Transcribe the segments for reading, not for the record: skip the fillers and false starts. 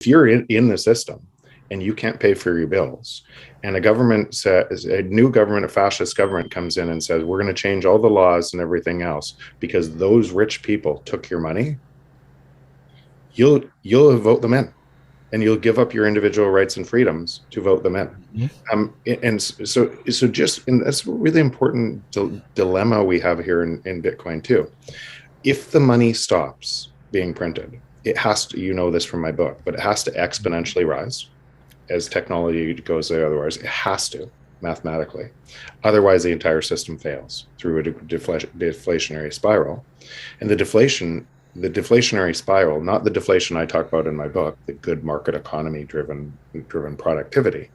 if you're in the system and you can't pay for your bills, and a government says, a new government, a fascist government comes in and says, we're going to change all the laws and everything else because those rich people took your money, you'll vote them in, and you'll give up your individual rights and freedoms to vote them in. And so just, and that's a really important dilemma we have here in Bitcoin too. If the money stops being printed, it has to, you know this from my book, but it has to exponentially rise as technology goes there. Otherwise, it has to, mathematically. Otherwise, the entire system fails through a deflationary spiral. And the deflationary spiral, not the deflation I talk about in my book, the good market economy driven productivity.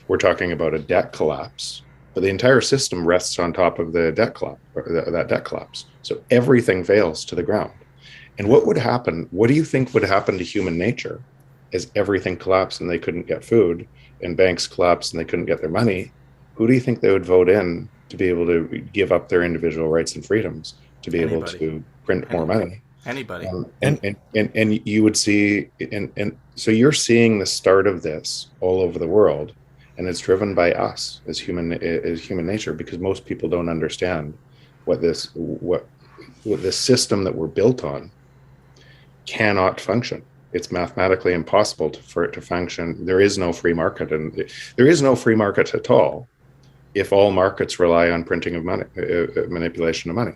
We're talking about a debt collapse, but the entire system rests on top of the debt collapse, that debt collapse. So everything fails to the ground. And what would happen? What do you think would happen to human nature as everything collapsed and they couldn't get food, and banks collapsed and they couldn't get their money? Who do you think they would vote in to be able to give up their individual rights and freedoms to be able to print more money? Anybody. And you would see, and so you're seeing the start of this all over the world, and it's driven by us as human nature, because most people don't understand what this system that we're built on cannot function. It's mathematically impossible for it to function. There is no free market, and there is no free market at all if all markets rely on printing of money, manipulation of money.